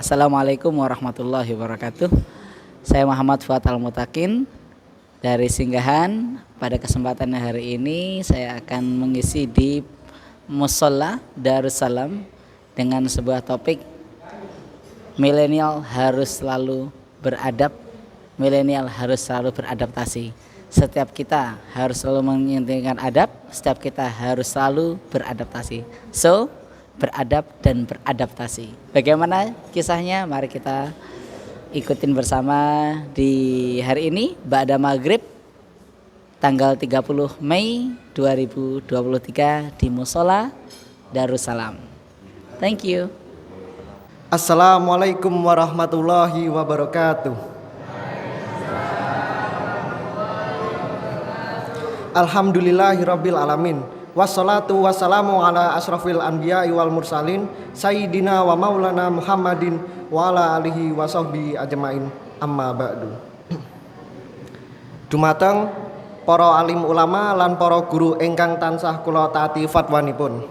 Assalamualaikum warahmatullahi wabarakatuh. Saya Muhammad Fuad Al-Mutakin dari Singgahan. Pada kesempatan hari ini saya akan mengisi di Musholla Darussalam dengan sebuah topik milenial harus selalu beradab, milenial harus selalu beradaptasi. Setiap kita harus selalu menginginkan adab, setiap kita harus selalu beradaptasi. So, beradab dan beradaptasi. Bagaimana kisahnya? Mari kita ikutin bersama di hari ini ba'da maghrib tanggal 30 Mei 2023 di Musholla Darussalam. Thank you. Assalamualaikum warahmatullahi wabarakatuh. Alhamdulillahirabbil alamin. Wassalatu wassalamu ala asrafil anbiya'i wal mursalin sayyidina wa maulana Muhammadin wa ala alihi wa sahbihi ajmain, amma ba'du. Dumateng para alim ulama lan para guru ingkang tansah kula taati fatwanipun.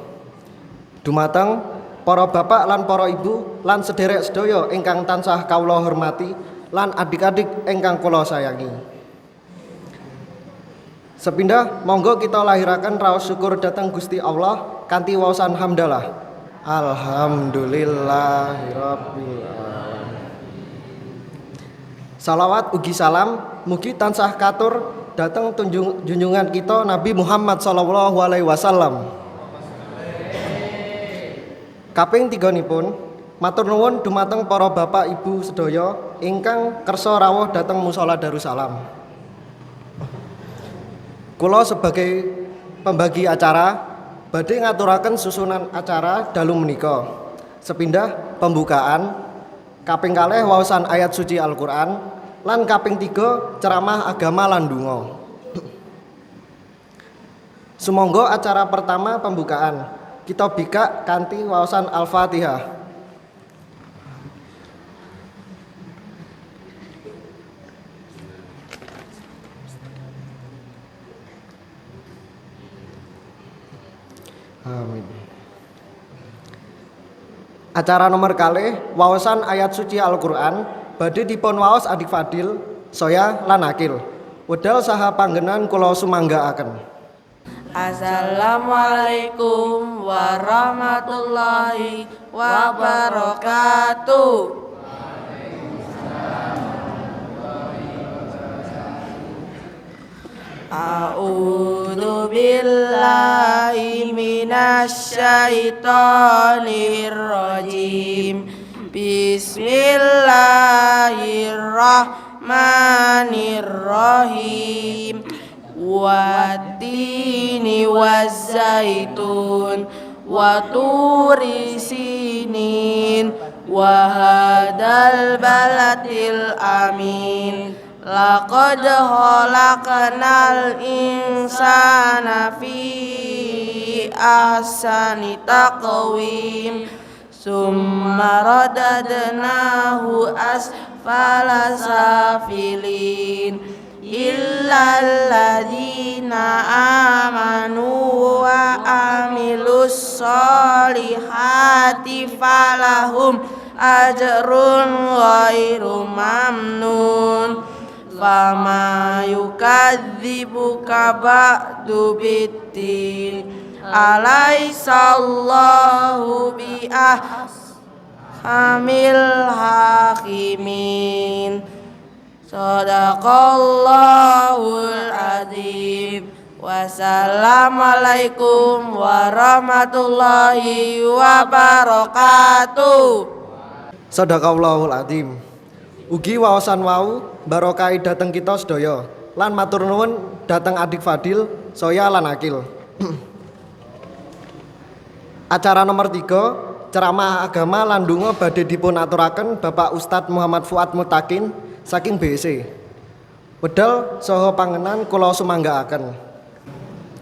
Dumateng para bapak lan para ibu lan sederek sedaya ingkang tansah kawula hormati lan adik-adik ingkang kula sayangi. Sepindah monggo kita lahiraken raos syukur dhateng Gusti Allah kanthi waosan hamdalah. Alhamdulillahirabbil alamin. Salawat ugi salam mugi tansah katur dhateng junjungan kita Nabi Muhammad sallallahu alaihi wasallam. Kaping 3nipun matur nuwun dumateng para bapak ibu sedaya ingkang kersa rawuh dhateng Musholla Darussalam. Kula sebagai pembagi acara badhe ngaturaken susunan acara dalu menika. Sepindah pembukaan, kaping kalih waosan ayat suci Al-Qur'an, lan kaping 3 ceramah agama lan donga. Sumangga acara pertama pembukaan kita bikak kanthi waosan Al-Fatihah. Amin. Acara nomor kalih waosan ayat suci Al-Qur'an badhe dipun waos adik Fadil, saya lan Akil. Wedal saha panggenan kula sumanggaaken. Assalamualaikum warahmatullahi wabarakatuh. A'udzu billahi minasy syaithanir rajim. Bismillahirrahmanirrahim. Wattini wazzaitun wa turi sinin wa hadzal baladil amin. Laqad khalaqnal insana fi ahsani taqwim summa radadnahu asfala safilin illal ladzina amanu wa amilus solihati falahum ajrun ghairu mamnun. Fama yukadzibuka ba'du biddin Alaihissallahu biahkamil hakimin. Sadaqallahul azim. Wassalamualaikum warahmatullahi wabarakatuh. Sadaqallahul azim. Ugi waosan wau barokai dateng kita sedaya lan matur nuwun dateng adik Fadil, saya lan Akil. Acara nomor 3 ceramah agama lan donga badhe dipun aturaken Bapak Ustadz Muhammad Fuad Mutakin saking BC. Wedal saha pangenan kula sumanggaaken.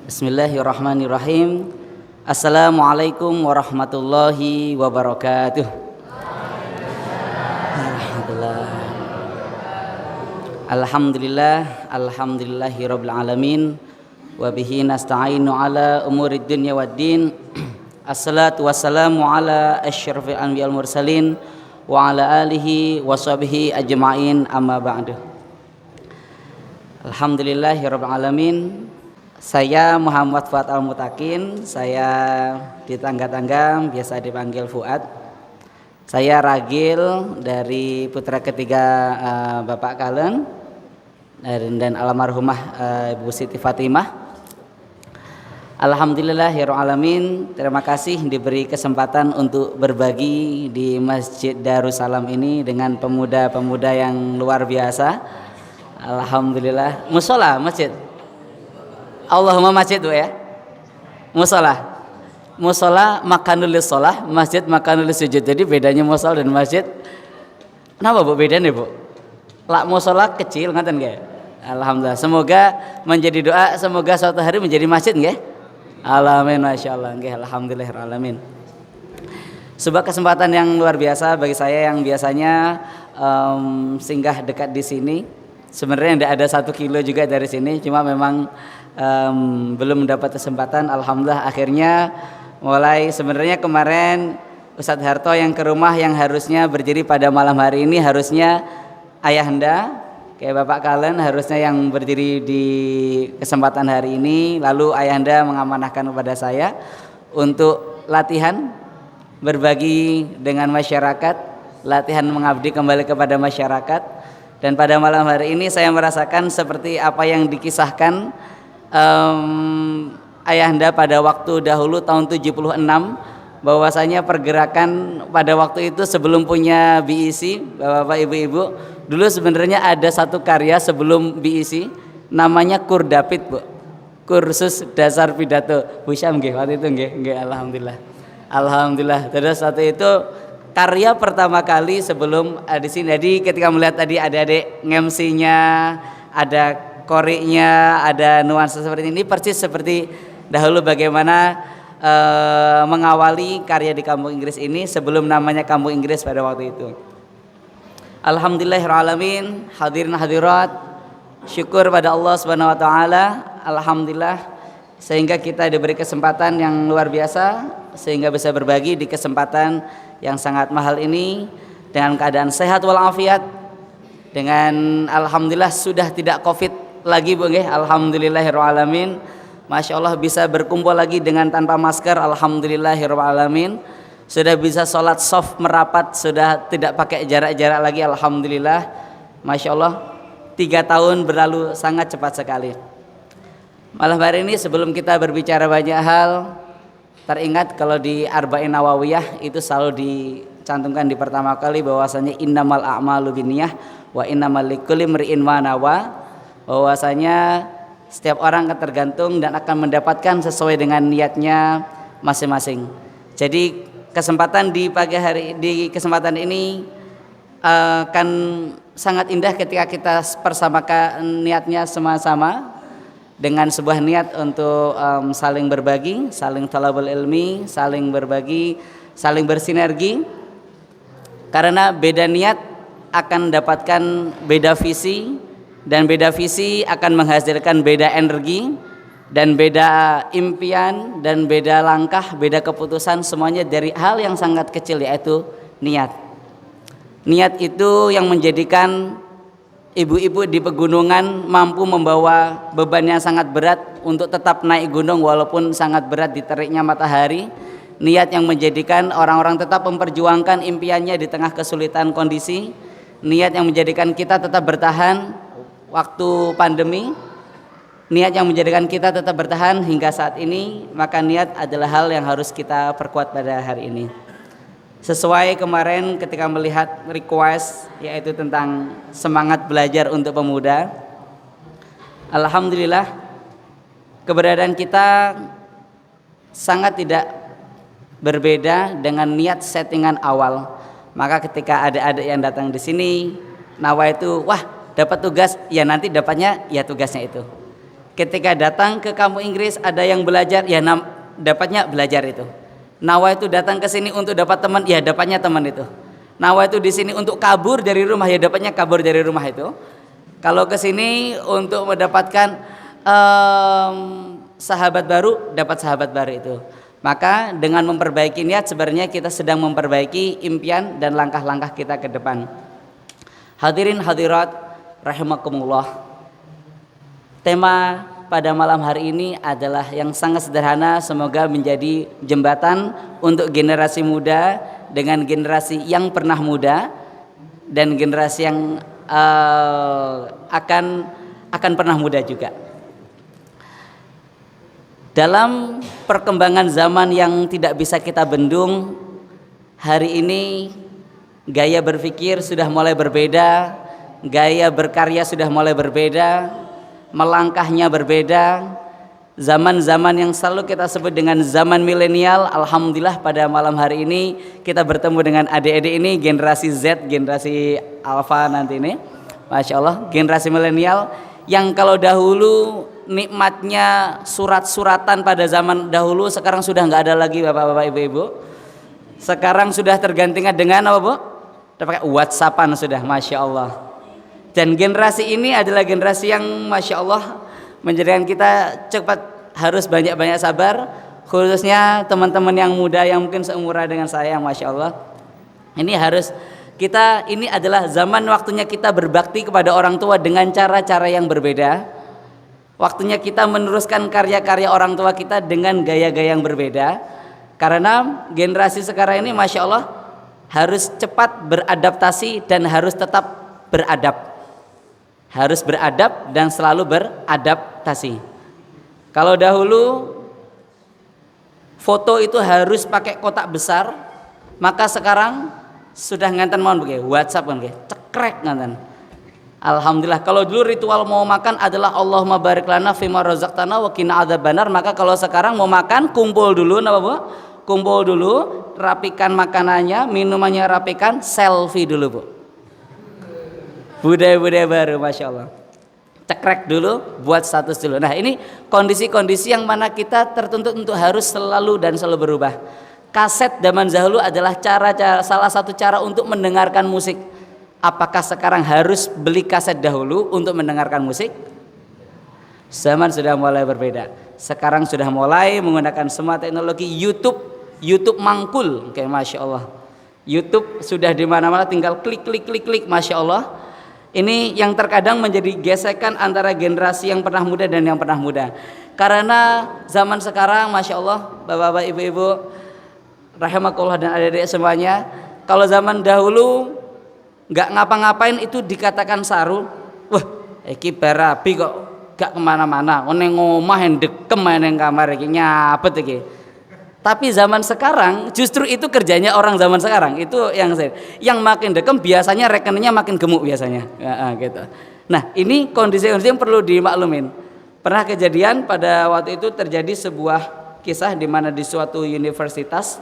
Bismillahirrahmanirrahim. Assalamualaikum warahmatullahi wabarakatuh. Alhamdulillah, alhamdulillahirabbil alamin wa bihi nasta'inu ala umurid dunya waddin. Assalatu wassalamu ala asyrafil anbiya'il mursalin wa ala alihi wa sahbihi ajma'in, amma ba'du. Alhamdulillahirabbil alamin. Saya Muhammad Fuad Al-Mutakin, saya di Tangga-Tangga biasa dipanggil Fuad. Saya ragil dari putra ketiga Bapak Kalen dan almarhumah Ibu Siti Fatimah. Alhamdulillahirabbil alamin. Terima kasih diberi kesempatan untuk berbagi di Masjid Darussalam ini dengan pemuda-pemuda yang luar biasa. Alhamdulillah. Musola masjid. Allahumma masjid tuh ya. Musola. Musola makanul sholah, masjid makanul sujud. Jadi bedanya musola dan masjid. Kenapa Bu bedanya Bu? Lak musola kecil ngaten nggih. Alhamdulillah. Semoga menjadi doa, semoga suatu hari menjadi masjid nggih. Amin masyaallah nggih. Alhamdulillahirabbil alamin. Sebuah kesempatan yang luar biasa bagi saya yang biasanya singgah dekat di sini. Sebenarnya tidak ada 1 kilo juga dari sini, cuma memang belum mendapat kesempatan. Alhamdulillah akhirnya mulai sebenarnya kemarin Ustadz Harto yang ke rumah yang harusnya berdiri pada malam hari ini, harusnya ayahanda kayak Bapak Kalen harusnya yang berdiri di kesempatan hari ini, lalu ayahanda mengamanahkan kepada saya untuk latihan berbagi dengan masyarakat, latihan mengabdi kembali kepada masyarakat. Dan pada malam hari ini saya merasakan seperti apa yang dikisahkan ayahanda pada waktu dahulu tahun 76, bahwasanya pergerakan pada waktu itu sebelum punya BEC, Bapak Ibu-ibu, dulu sebenarnya ada satu karya sebelum BEC namanya Kurdapid Bu, kursus dasar pidato. Bu Syam nggih waktu itu nggih alhamdulillah. Alhamdulillah. Terus satu itu karya pertama kali sebelum di sini. Jadi ketika melihat tadi adik-adik ngemsinya, ada koriknya, ada nuansa seperti ini, persis seperti dahulu bagaimana mengawali karya di Kampung Inggris ini sebelum namanya Kampung Inggris pada waktu itu. Alhamdulillahirabbil alamin, hadirin hadirat, syukur pada Allah Subhanahu wa taala. Alhamdulillah sehingga kita diberi kesempatan yang luar biasa sehingga bisa berbagi di kesempatan yang sangat mahal ini dengan keadaan sehat walafiat, dengan alhamdulillah sudah tidak Covid lagi Bu nggih. Alhamdulillahirabbil alamin. Masya Allah bisa berkumpul lagi dengan tanpa masker. Alhamdulillahirabbil alamin. Sudah bisa sholat soft merapat, sudah tidak pakai jarak-jarak lagi. Alhamdulillah. Masya Allah 3 tahun berlalu sangat cepat sekali. Malam hari ini sebelum kita berbicara banyak hal, teringat kalau di Arba'in Nawawiyah itu selalu dicantumkan di pertama kali bahwasanya innamal a'malu binniyah wa innamal likulli imri'in ma nawa, bahwasanya setiap orang akan tergantung dan akan mendapatkan sesuai dengan niatnya masing-masing. Jadi kesempatan di pagi hari di kesempatan ini akan sangat indah ketika kita persamakan niatnya sama-sama dengan sebuah niat untuk saling berbagi, saling talabul ilmi, saling berbagi, saling bersinergi. Karena beda niat akan mendapatkan beda visi, dan beda visi akan menghasilkan beda energi dan beda impian dan beda langkah, beda keputusan, semuanya dari hal yang sangat kecil yaitu niat. Niat itu yang menjadikan ibu-ibu di pegunungan mampu membawa beban yang sangat berat untuk tetap naik gunung walaupun sangat berat diteriknya matahari. Niat yang menjadikan orang-orang tetap memperjuangkan impiannya di tengah kesulitan kondisi. Niat yang menjadikan kita tetap bertahan waktu pandemi. Niat yang menjadikan kita tetap bertahan hingga saat ini. Maka niat adalah hal yang harus kita perkuat pada hari ini. Sesuai kemarin ketika melihat request yaitu tentang semangat belajar untuk pemuda. Alhamdulillah keberadaan kita sangat tidak berbeda dengan niat settingan awal. Maka ketika adik-adik yang datang di sini nawa itu wah dapat tugas, ya nanti dapatnya ya tugasnya itu. Ketika datang ke Kampung Inggris ada yang belajar, ya dapatnya belajar itu. Nawa itu datang ke sini untuk dapat teman, ya dapatnya teman itu. Nawa itu di sini untuk kabur dari rumah, ya dapatnya kabur dari rumah itu. Kalau ke sini untuk mendapatkan sahabat baru, dapat sahabat baru itu. Maka dengan memperbaiki niat sebenarnya kita sedang memperbaiki impian dan langkah-langkah kita ke depan. Hadirin hadirat rahimakumullah. Tema pada malam hari ini adalah yang sangat sederhana, semoga menjadi jembatan untuk generasi muda dengan generasi yang pernah muda dan generasi yang akan pernah muda juga. Dalam perkembangan zaman yang tidak bisa kita bendung, hari ini gaya berpikir sudah mulai berbeda, gaya berkarya sudah mulai berbeda, melangkahnya berbeda. Zaman-zaman yang selalu kita sebut dengan zaman milenial, alhamdulillah pada malam hari ini kita bertemu dengan adik-adik ini, generasi Z, generasi Alpha nanti ini, Masya Allah, generasi milenial yang kalau dahulu nikmatnya surat-suratan pada zaman dahulu, sekarang sudah nggak ada lagi bapak-bapak ibu-ibu. Sekarang sudah tergantikan dengan apa bu? Pakai WhatsAppan sudah, Masya Allah. Dan generasi ini adalah generasi yang Masya Allah menjadikan kita cepat harus banyak-banyak sabar, khususnya teman-teman yang muda yang mungkin seumuran dengan saya, Masya Allah. Ini harus kita, ini adalah zaman waktunya kita berbakti kepada orang tua dengan cara-cara yang berbeda. Waktunya kita meneruskan karya-karya orang tua kita dengan gaya-gaya yang berbeda. Karena generasi sekarang ini Masya Allah harus cepat beradaptasi dan harus tetap beradab. Harus beradab dan selalu beradaptasi. Kalau dahulu foto itu harus pakai kotak besar, maka sekarang sudah nganten mohon begini, WhatsApp kan cekrek nganten. Alhamdulillah. Kalau dulu ritual mau makan adalah Allahumma barik lana fima razaqtana wa qina adzabannar, maka kalau sekarang mau makan kumpul dulu, napa Bu? Kumpul dulu, rapikan makanannya, minumannya rapikan, selfie dulu Bu. Budaya-budaya baru, Masya Allah. Cekrek dulu, buat status dulu. Nah ini kondisi-kondisi yang mana kita tertuntut untuk harus selalu dan selalu berubah. Kaset zaman dahulu adalah salah satu cara untuk mendengarkan musik. Apakah sekarang harus beli kaset dahulu untuk mendengarkan musik? Zaman sudah mulai berbeda. Sekarang sudah mulai menggunakan semua teknologi YouTube mangkul, kayak Masya Allah. YouTube sudah di mana-mana, tinggal klik, Masya Allah. Ini yang terkadang menjadi gesekan antara generasi yang pernah muda dan yang pernah muda. Karena zaman sekarang, Masya Allah, bapak-bapak, ibu-ibu, rahimakumullah dan adik-adik semuanya, kalau zaman dahulu nggak ngapa-ngapain itu dikatakan saru. Wah, iki berapi kok gak kemana-mana, neng ngomah yang dekem neng kamar iki nyapet iki. Tapi zaman sekarang justru itu kerjanya orang zaman sekarang itu yang makin dekem biasanya rekeningnya makin gemuk biasanya. Gitu. Nah ini kondisi-kondisi yang perlu dimaklumin. Pernah kejadian pada waktu itu terjadi sebuah kisah di mana di suatu universitas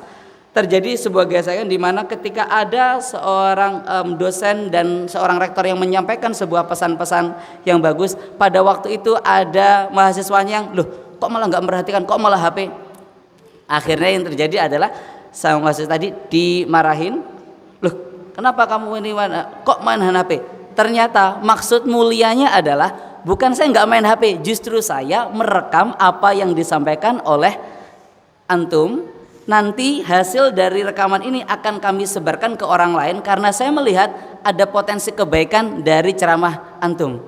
terjadi sebuah gesekan di mana ketika ada seorang dosen dan seorang rektor yang menyampaikan sebuah pesan-pesan yang bagus, pada waktu itu ada mahasiswanya yang loh kok malah nggak memperhatikan, kok malah HP. Akhirnya yang terjadi adalah sang mahasiswa tadi dimarahin, loh kenapa kamu ini kok main HP? Ternyata maksud mulianya adalah bukan saya nggak main HP, justru saya merekam apa yang disampaikan oleh antum. Nanti hasil dari rekaman ini akan kami sebarkan ke orang lain karena saya melihat ada potensi kebaikan dari ceramah antum.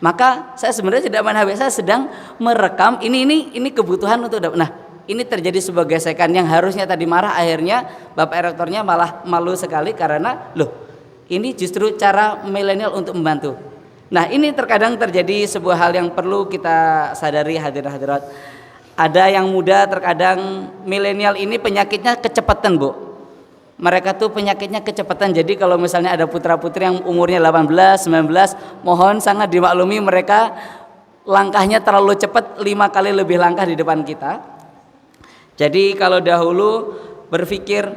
Maka saya sebenarnya tidak main HP, saya sedang merekam ini kebutuhan untuk nah ini terjadi sebuah gesekan yang harusnya tadi marah, akhirnya Bapak Rektornya malah malu sekali karena loh ini justru cara milenial untuk membantu. Nah ini terkadang terjadi sebuah hal yang perlu kita sadari hadirin hadirat. Ada yang muda, terkadang milenial ini penyakitnya kecepatan Bu. Mereka tuh penyakitnya kecepatan. Jadi kalau misalnya ada putra-putri yang umurnya 18, 19, mohon sangat dimaklumi mereka langkahnya terlalu cepat, 5 kali lebih langkah di depan kita. Jadi kalau dahulu berpikir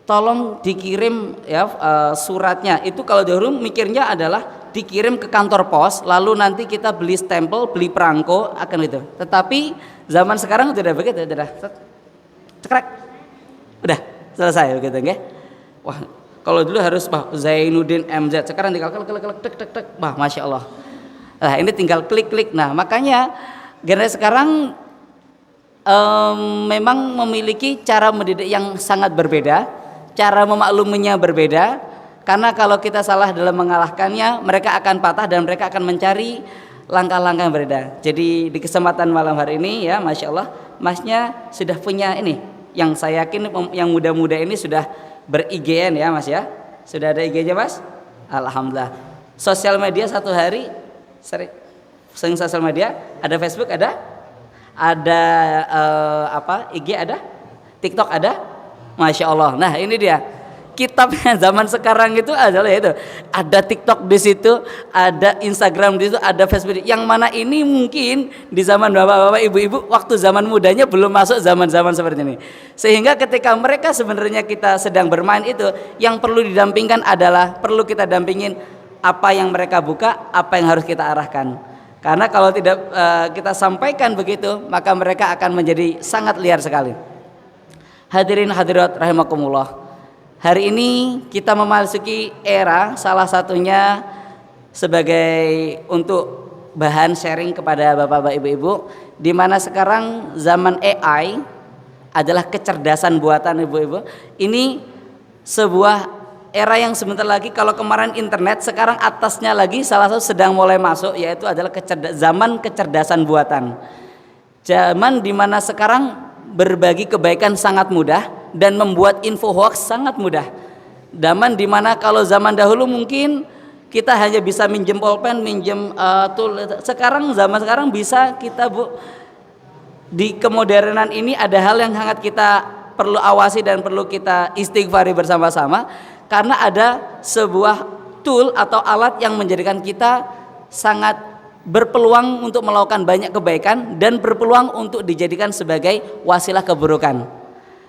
tolong dikirim ya suratnya, itu kalau dahulu mikirnya adalah dikirim ke kantor pos, lalu nanti kita beli stempel, beli perangko akan itu. Tetapi zaman sekarang sudah begitu, sudah cekrek, udah selesai begitu, nggih. Wah, kalau dulu harus Zainuddin MZ, sekarang tinggal klik, wah Masya Allah. Nah ini tinggal klik. Nah makanya generasi sekarang memang memiliki cara mendidik yang sangat berbeda, cara memakluminya berbeda. Karena kalau kita salah dalam mengalahkannya, mereka akan patah dan mereka akan mencari langkah-langkah yang berbeda. Jadi di kesempatan malam hari ini ya, Masya Allah, Masnya sudah punya ini, yang saya yakin yang muda-muda ini sudah ber-IGN ya Mas ya. Sudah ada IG-nya Mas? Alhamdulillah. Sosial media satu hari, sering sosial media, ada Facebook ada IG ada, TikTok ada, Masya Allah. Nah ini dia. Kitabnya zaman sekarang itu adalah itu, ada TikTok di situ, ada Instagram di situ, ada Facebook. Yang mana ini mungkin di zaman bapak-bapak, ibu-ibu waktu zaman mudanya belum masuk zaman-zaman seperti ini. Sehingga ketika mereka sebenarnya kita sedang bermain itu, yang perlu didampingkan adalah perlu kita dampingin apa yang mereka buka, apa yang harus kita arahkan. Karena kalau tidak kita sampaikan begitu, maka mereka akan menjadi sangat liar sekali. Hadirin hadirat rahimakumullah. Hari ini kita memasuki era salah satunya sebagai untuk bahan sharing kepada bapak-bapak ibu-ibu, di mana sekarang zaman AI adalah kecerdasan buatan ibu-ibu. Ini sebuah era yang sebentar lagi, kalau kemarin internet, sekarang atasnya lagi salah satu sedang mulai masuk, yaitu adalah zaman kecerdasan buatan. Zaman di mana sekarang berbagi kebaikan sangat mudah dan membuat info hoax sangat mudah. Zaman dimana kalau zaman dahulu mungkin kita hanya bisa minjem pulpen, minjem tool. Sekarang zaman sekarang bisa kita di kemodernan ini ada hal yang sangat kita perlu awasi dan perlu kita istighfari bersama-sama, karena ada sebuah tool atau alat yang menjadikan kita sangat berpeluang untuk melakukan banyak kebaikan dan berpeluang untuk dijadikan sebagai wasilah keburukan.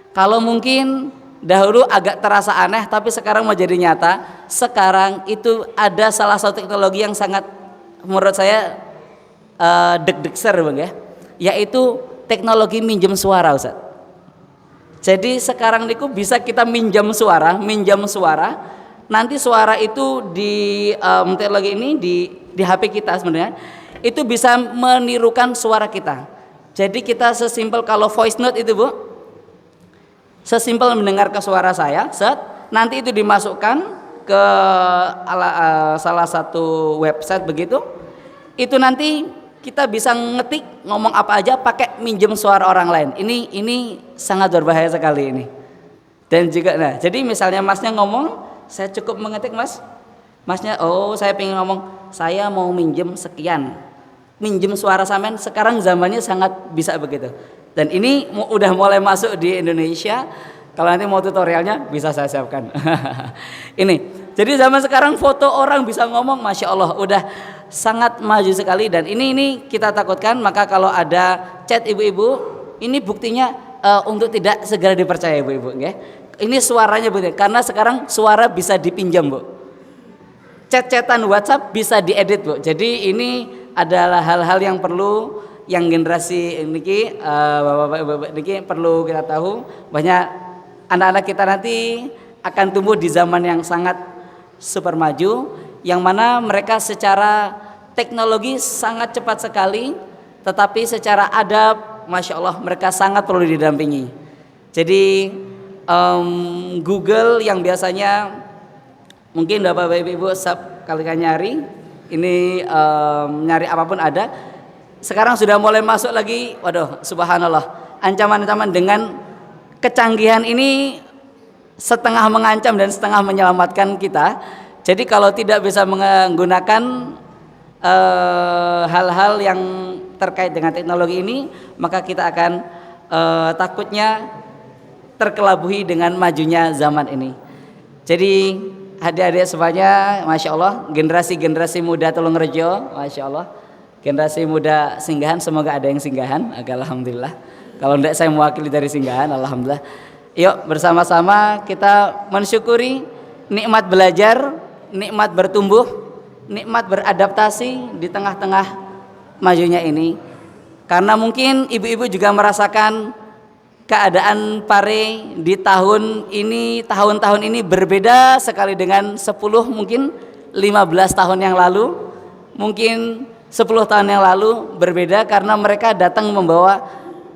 Kalau mungkin dahulu agak terasa aneh, tapi sekarang menjadi nyata. Sekarang itu ada salah satu teknologi yang sangat menurut saya deg-degser Bang ya, yaitu teknologi minjem suara Ustaz. Jadi sekarang niku bisa kita minjam suara, nanti suara itu di teknologi ini di HP kita sebenarnya itu bisa menirukan suara kita. Jadi kita sesimpel kalau voice note itu Bu, sesimpel mendengar ke suara saya, nanti itu dimasukkan ke salah satu website begitu. Itu nanti kita bisa ngetik ngomong apa aja pakai minjem suara orang lain. Ini sangat berbahaya sekali ini. Dan juga nah, jadi misalnya Masnya ngomong, saya cukup mengetik Masnya, oh saya pengen ngomong, saya mau minjem sekian. Minjem suara sampean, sekarang zamannya sangat bisa begitu. Dan ini udah mulai masuk di Indonesia. Kalau nanti mau tutorialnya bisa saya siapkan. Ini. Jadi zaman sekarang foto orang bisa ngomong, Masya Allah, udah sangat maju sekali. Dan ini kita takutkan. Maka kalau ada chat ibu-ibu, ini buktinya untuk tidak segera dipercaya ibu-ibu. Ya. Ini suaranya bukti. Karena sekarang suara bisa dipinjam Bu. Chat-chatan WhatsApp bisa diedit Bu. Jadi ini adalah hal-hal yang perlu, yang generasi ini bapak-bapak ini perlu kita tahu. Banyak anak-anak kita nanti akan tumbuh di zaman yang sangat super maju, yang mana mereka secara teknologi sangat cepat sekali, tetapi secara adab, Masya Allah, mereka sangat perlu didampingi. Jadi Google yang biasanya mungkin bapak ibu kali nyari ini nyari apapun ada, sekarang sudah mulai masuk lagi. Waduh, subhanallah, ancaman-ancaman dengan kecanggihan ini setengah mengancam dan setengah menyelamatkan kita. Jadi kalau tidak bisa menggunakan hal-hal yang terkait dengan teknologi ini, maka kita akan takutnya terkelabuhi dengan majunya zaman ini. Jadi adik-adik semuanya, Masya Allah, generasi muda Tulungrejo, Masya Allah, generasi muda Singgahan, semoga ada yang Singgahan, alhamdulillah. Kalau tidak saya mewakili dari Singgahan, alhamdulillah. Yuk bersama-sama kita mensyukuri nikmat belajar, nikmat bertumbuh, nikmat beradaptasi di tengah-tengah majunya ini. Karena mungkin ibu-ibu juga merasakan keadaan pare di tahun-tahun ini berbeda sekali dengan 10 mungkin 15 tahun yang lalu, mungkin 10 tahun yang lalu berbeda, karena mereka datang membawa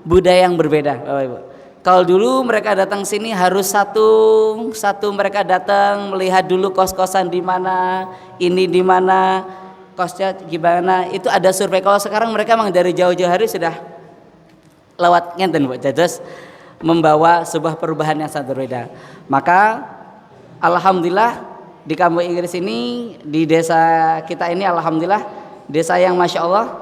budaya yang berbeda, Bapak Ibu. Kalau dulu mereka datang sini harus satu mereka datang melihat dulu kos-kosan di mana, ini di mana, kosnya gimana, itu ada survei. Kalau sekarang mereka memang dari jauh-jauh hari sudah lewat ngenten Bu, terus membawa sebuah perubahan yang sangat berbeda. Maka alhamdulillah di kampung Inggris ini, di desa kita ini alhamdulillah desa yang masya Allah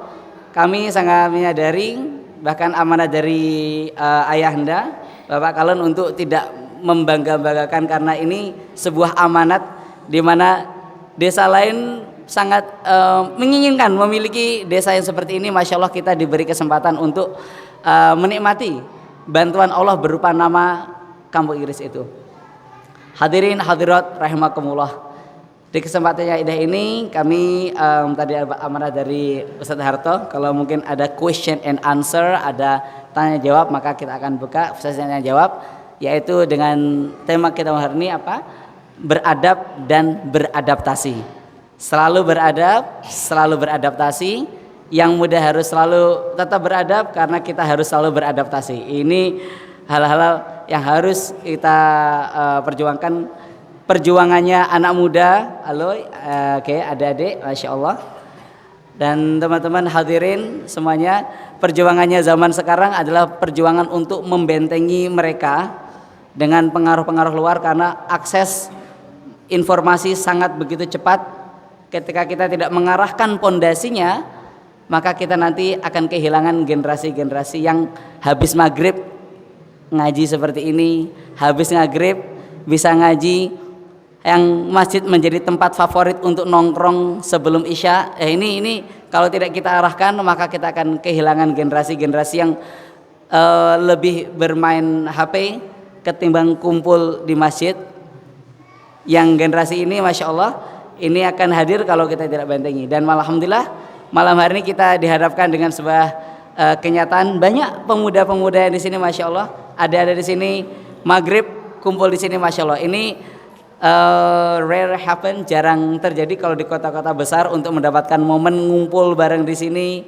kami sangat menyadari, bahkan amanah dari ayahanda Bapak Kalon untuk tidak membangga-banggakan, karena ini sebuah amanat di mana desa lain sangat menginginkan memiliki desa yang seperti ini. Masya Allah kita diberi kesempatan untuk menikmati bantuan Allah berupa nama kampung Inggris itu. Hadirin hadirat rahimakumullah. Di kesempatan yang indah ini kami tadi amanah dari Ustadz Harto, kalau mungkin ada question and answer, ada tanya jawab, maka kita akan buka sesi tanya jawab, yaitu dengan tema kita hari ini apa? Beradab dan beradaptasi. Selalu beradab, selalu beradaptasi. Yang muda harus selalu tetap beradab karena kita harus selalu beradaptasi. Ini hal-hal yang harus kita perjuangkan. Perjuangannya anak muda, halo, oke, adik-adik, masya Allah, dan teman-teman hadirin semuanya. Perjuangannya zaman sekarang adalah perjuangan untuk membentengi mereka dengan pengaruh-pengaruh luar, karena akses informasi sangat begitu cepat. Ketika kita tidak mengarahkan pondasinya, maka kita nanti akan kehilangan generasi-generasi yang habis maghrib ngaji seperti ini, habis maghrib bisa ngaji, yang masjid menjadi tempat favorit untuk nongkrong sebelum isya. Ini kalau tidak kita arahkan, maka kita akan kehilangan generasi-generasi yang lebih bermain HP ketimbang kumpul di masjid. Yang generasi ini masya Allah ini akan hadir kalau kita tidak bentengi. Dan alhamdulillah malam hari ini kita dihadapkan dengan sebuah kenyataan, banyak pemuda-pemuda yang di sini masya Allah, ada di sini maghrib kumpul di sini masya Allah. Ini rare happen, jarang terjadi kalau di kota-kota besar untuk mendapatkan momen ngumpul bareng di sini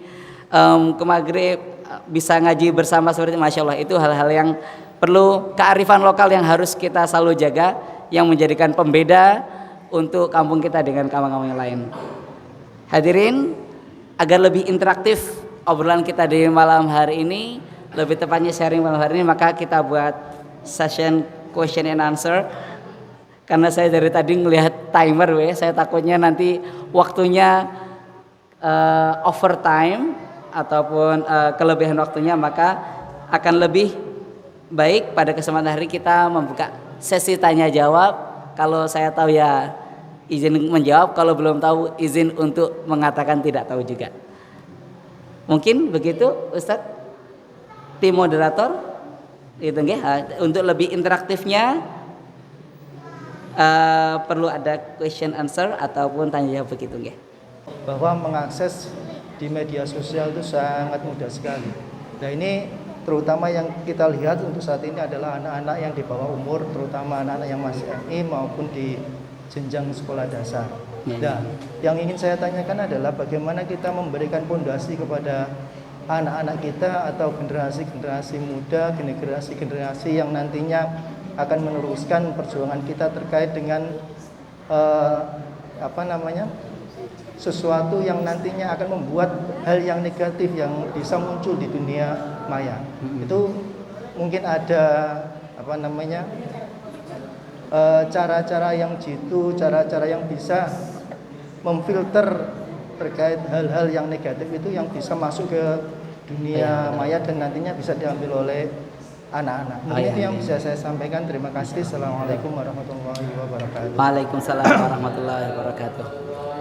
ke maghrib bisa ngaji bersama seperti masya Allah. Itu hal-hal yang perlu kearifan lokal yang harus kita selalu jaga, yang menjadikan pembeda untuk kampung kita dengan kampung-kampung yang lain. Hadirin, agar lebih interaktif obrolan kita di malam hari ini, lebih tepatnya sharing malam hari ini, maka kita buat session question and answer. Karena saya dari tadi ngelihat timer, saya takutnya nanti waktunya overtime ataupun kelebihan waktunya, maka akan lebih baik pada kesempatan hari kita membuka sesi tanya jawab. Kalau saya tahu ya izin menjawab, kalau belum tahu izin untuk mengatakan tidak tahu juga. Mungkin begitu Ustadz, tim moderator gitu nggih. Untuk lebih interaktifnya perlu ada question answer ataupun tanya jawab begitu nggih. Bahwa mengakses di media sosial itu sangat mudah sekali. Nah ini terutama yang kita lihat untuk saat ini adalah anak-anak yang di bawah umur, terutama anak-anak yang masih MI maupun di jenjang sekolah dasar. Nah, yang ingin saya tanyakan adalah bagaimana kita memberikan fondasi kepada anak-anak kita atau generasi-generasi muda, generasi-generasi yang nantinya akan meneruskan perjuangan kita terkait dengan sesuatu yang nantinya akan membuat hal yang negatif yang bisa muncul di dunia maya. Itu mungkin ada cara-cara yang jitu, cara-cara yang bisa memfilter terkait hal-hal yang negatif itu yang bisa masuk ke dunia maya dan nantinya bisa diambil oleh anak-anak. Mungkin itu yang bisa saya sampaikan. Terima kasih. Assalamualaikum warahmatullahi wabarakatuh. Waalaikumsalam warahmatullahi wabarakatuh.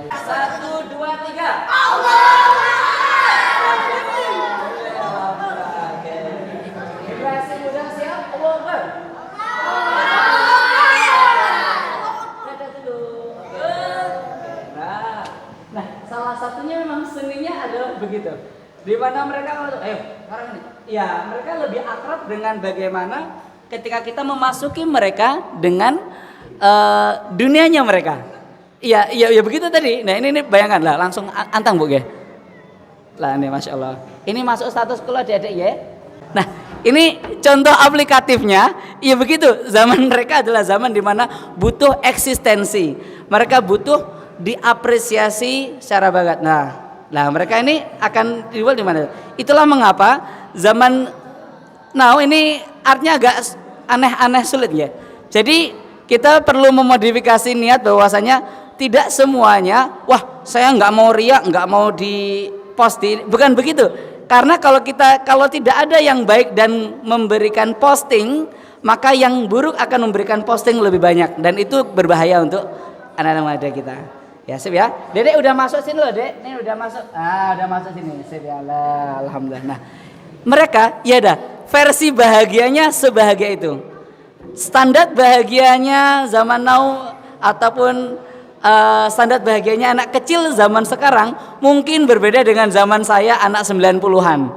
1, 2, 3. Generasi muda siap? Nah, salah satunya memang seninya adalah begitu. Di mana mereka sekarang ini. Ya, mereka lebih akrab dengan bagaimana ketika kita memasuki mereka dengan dunianya mereka. Iya begitu tadi. Nah ini bayangkan lah, langsung antang Bu ya. Lah ini masya Allah. Ini masuk status kuliah adik-adik ya. Nah, ini contoh aplikatifnya, ya begitu. Zaman mereka adalah zaman di mana butuh eksistensi. Mereka butuh diapresiasi secara bakat. Nah, mereka ini akan dijual di mana? Itulah mengapa zaman now ini artinya agak aneh-aneh sulit ya. Jadi kita perlu memodifikasi niat bahwasanya tidak semuanya, wah saya nggak mau riak, nggak mau diposting, bukan begitu. Karena kalau tidak ada yang baik dan memberikan posting, maka yang buruk akan memberikan posting lebih banyak dan itu berbahaya untuk anak-anak muda kita. Ya, sip ya. Dedek udah masuk sini loh, Dek. Ini udah masuk. Udah masuk sini. Sip ya. Alhamdulillah. Nah, mereka ya dah versi bahagianya sebahagia itu. Standar bahagianya zaman now ataupun standar bahagianya anak kecil zaman sekarang mungkin berbeda dengan zaman saya anak 90-an.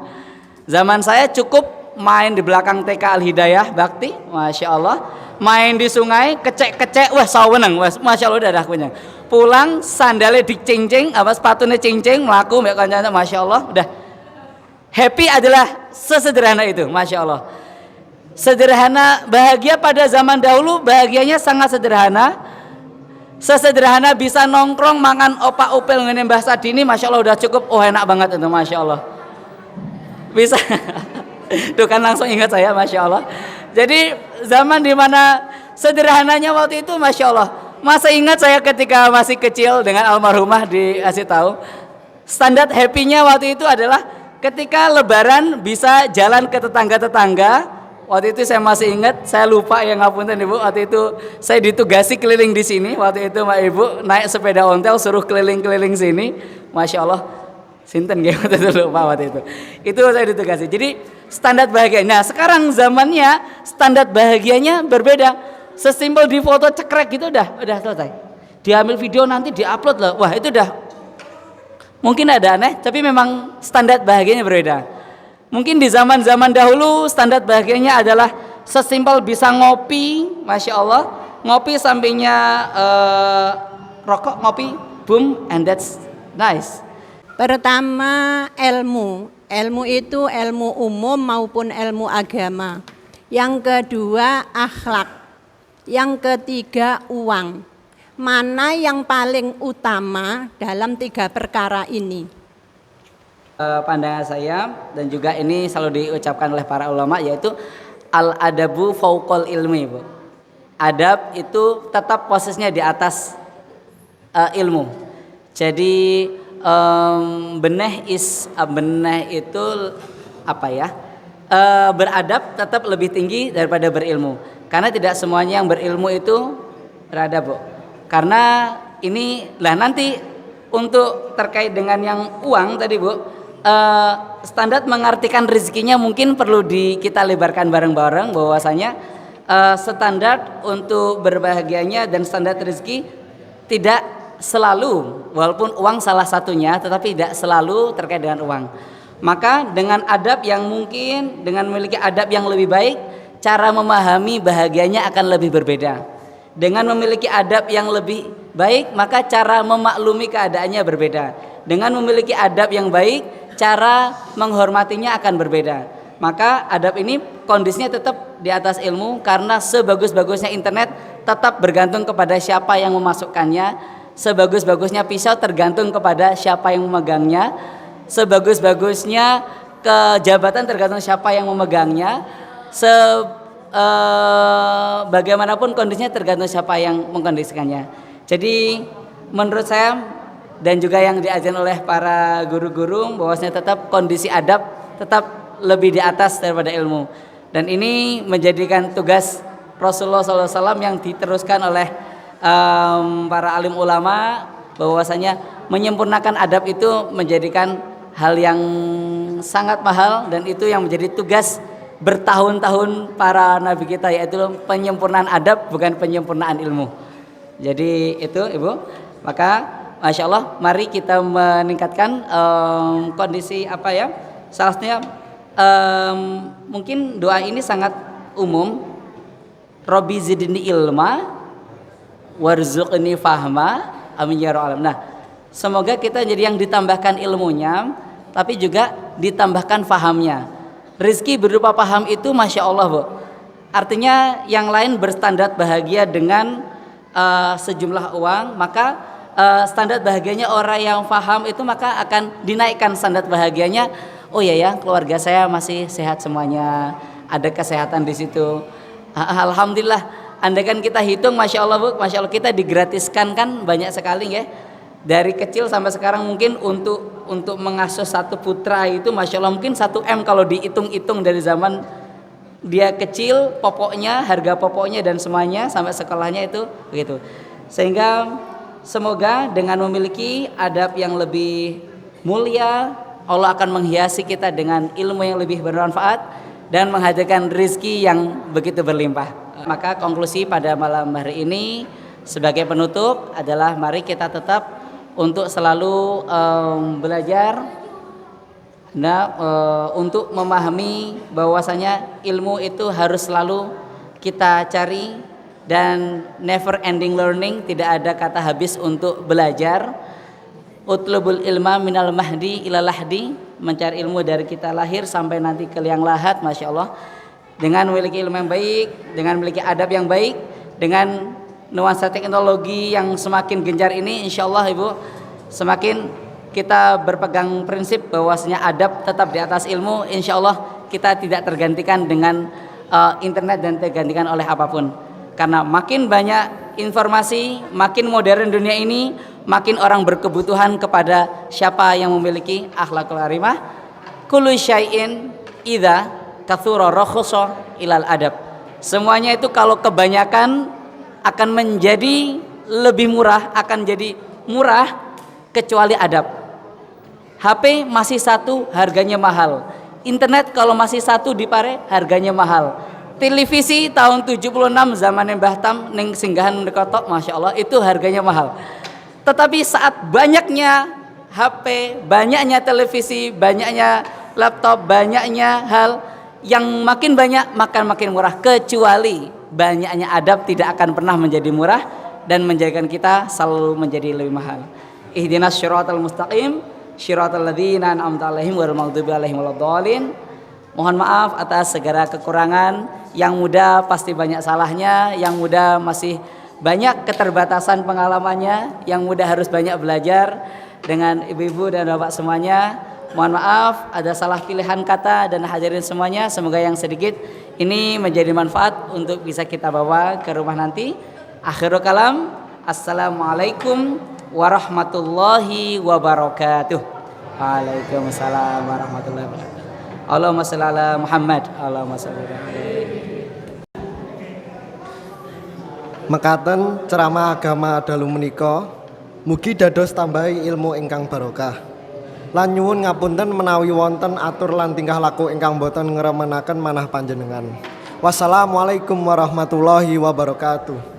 Zaman saya cukup main di belakang TK Al Hidayah Bakti, Masya Allah. Main di sungai, kecek-kecek, wah saweneng, wah Masya Allah udah dah punya. Pulang sandalnya dicing-cing, sepatunya cing-cing, melaku, Masya Allah udah. Happy adalah sesederhana itu, Masya Allah. Sederhana, bahagia pada zaman dahulu bahagianya sangat sederhana. Sesederhana bisa nongkrong makan opak upil ngene Mbah Sadini, Masya Allah udah cukup. Oh enak banget itu, Masya Allah. Bisa tuh kan langsung ingat saya, Masya Allah. Jadi zaman dimana sederhananya waktu itu, Masya Allah. Masih ingat saya ketika masih kecil dengan almarhumah dikasih tahu standar happy-nya waktu itu adalah ketika lebaran bisa jalan ke tetangga-tetangga. Waktu itu saya masih ingat, saya lupa ya ngapunten Ibu. Waktu itu saya ditugasi keliling di sini. Waktu itu Mbak Ibu naik sepeda ontel suruh keliling-keliling sini. Masya Allah, sinten gitu lupa waktu itu. Itu saya ditugasi. Jadi standar bahagia. Nah sekarang zamannya standar bahagianya berbeda. Sesimpel di foto cekrek gitu udah selesai. Diambil video nanti diupload loh. Wah itu udah mungkin ada aneh, tapi memang standar bahagianya berbeda. Mungkin di zaman-zaman dahulu standar bahagianya adalah sesimpel bisa ngopi, Masya Allah, ngopi sampingnya rokok, ngopi, boom, and that's nice. Pertama ilmu itu ilmu umum maupun ilmu agama. Yang kedua akhlak. Yang ketiga uang. Mana yang paling utama dalam 3 perkara ini? Pandangan saya dan juga ini selalu diucapkan oleh para ulama yaitu al-adabu fauqal ilmi, Bu. Adab itu tetap posisinya di atas ilmu. Jadi benih itu apa ya? Beradab tetap lebih tinggi daripada berilmu. Karena tidak semuanya yang berilmu itu beradab, Bu. Karena ini nanti untuk terkait dengan yang uang tadi, Bu. Standar mengartikan rezekinya mungkin perlu kita lebarkan bareng-bareng bahwasanya standar untuk berbahagianya dan standar rezeki tidak selalu, walaupun uang salah satunya, tetapi tidak selalu terkait dengan uang. Maka dengan adab yang mungkin dengan memiliki adab yang lebih baik, cara memahami bahagianya akan lebih berbeda. Dengan memiliki adab yang lebih baik, maka cara memaklumi keadaannya berbeda. Dengan memiliki adab yang baik, cara menghormatinya akan berbeda. Maka adab ini kondisinya tetap di atas ilmu, karena sebagus-bagusnya internet tetap bergantung kepada siapa yang memasukkannya. Sebagus-bagusnya pisau tergantung kepada siapa yang memegangnya. Sebagus-bagusnya kejabatan tergantung siapa yang memegangnya. Bagaimanapun kondisinya tergantung siapa yang mengkondisikannya. Jadi menurut saya dan juga yang diajarkan oleh para guru-guru bahwasanya tetap kondisi adab tetap lebih di atas daripada ilmu. Dan ini menjadikan tugas Rasulullah SAW yang diteruskan oleh para alim ulama, bahwasanya menyempurnakan adab itu menjadikan hal yang sangat mahal, dan itu yang menjadi tugas bertahun-tahun para nabi kita, yaitu penyempurnaan adab bukan penyempurnaan ilmu. Jadi itu Ibu, maka Masya Allah, mari kita meningkatkan kondisi apa ya? Salah satunya mungkin doa ini sangat umum. Robbi zidni ilma warzuqni fahma amin ya rabbal alamin. Nah, semoga kita jadi yang ditambahkan ilmunya, tapi juga ditambahkan fahamnya. Rizki berupa paham itu Masya Allah Bu. Artinya yang lain berstandar bahagia dengan sejumlah uang, maka standar bahagianya orang yang paham itu maka akan dinaikkan standar bahagianya. Oh iya ya, keluarga saya masih sehat semuanya, ada kesehatan di situ. Alhamdulillah. Andaikan kita hitung, Masya Allah Bu, Masya Allah kita digratiskan kan banyak sekali ya. Dari kecil sampai sekarang mungkin untuk mengasuh satu putra itu Masya Allah mungkin 1 M kalau dihitung-hitung dari zaman dia kecil, popoknya, harga popoknya dan semuanya sampai sekolahnya itu begitu. Sehingga semoga dengan memiliki adab yang lebih mulia, Allah akan menghiasi kita dengan ilmu yang lebih bermanfaat dan menghadirkan rizki yang begitu berlimpah. Maka konklusi pada malam hari ini sebagai penutup adalah mari kita tetap untuk selalu belajar. Nah, untuk memahami bahwasanya ilmu itu harus selalu kita cari dan never ending learning, tidak ada kata habis untuk belajar. Utlubul ilma minal mahdi ilal lahdi, mencari ilmu dari kita lahir sampai nanti ke liang lahat, Masya Allah. Dengan memiliki ilmu yang baik, dengan memiliki adab yang baik, dengan nuansa teknologi yang semakin gencar ini, insya Allah Ibu, semakin kita berpegang prinsip bahwasanya adab tetap di atas ilmu, insya Allah kita tidak tergantikan dengan internet dan tergantikan oleh apapun. Karena makin banyak informasi, makin modern dunia ini, makin orang berkebutuhan kepada siapa yang memiliki akhlakul karimah. Kullu syai'in idza katsura rakhusa ilal adab. Semuanya itu kalau kebanyakan akan menjadi lebih murah, akan jadi murah kecuali adab. HP masih satu harganya mahal. Internet kalau masih satu di Pare harganya mahal. Televisi tahun 76 zaman Mbah Tam ning singgahan Mekotok, Masya Allah itu harganya mahal. Tetapi saat banyaknya HP, banyaknya televisi, banyaknya laptop, banyaknya hal yang makin banyak maka makin murah, kecuali banyaknya adab tidak akan pernah menjadi murah dan menjadikan kita selalu menjadi lebih mahal. Ihdinas syiratal mustaqim syiratal ladzina an'amta 'alaihim ghairil maghdubi 'alaihim waladdallin. Mohon maaf atas segala kekurangan. Yang muda pasti banyak salahnya, yang muda masih banyak keterbatasan pengalamannya, yang muda harus banyak belajar. Dengan ibu-ibu dan bapak semuanya, mohon maaf ada salah pilihan kata dan hadirin semuanya, semoga yang sedikit ini menjadi manfaat untuk bisa kita bawa ke rumah nanti. Akhirul kalam, assalamualaikum warahmatullahi wabarakatuh. Waalaikumsalam warahmatullahi wabarakatuh. Allahumma shalli ala Muhammad. Allahumma shalli ala Mekaten ceramah agama dalu menika mugi dados tambahi ilmu ingkang barokah. Lan nyuwun ngapunten menawi wonten atur lan tingkah laku ingkang boten ngremenaken manah panjenengan. Wassalamualaikum warahmatullahi wabarakatuh.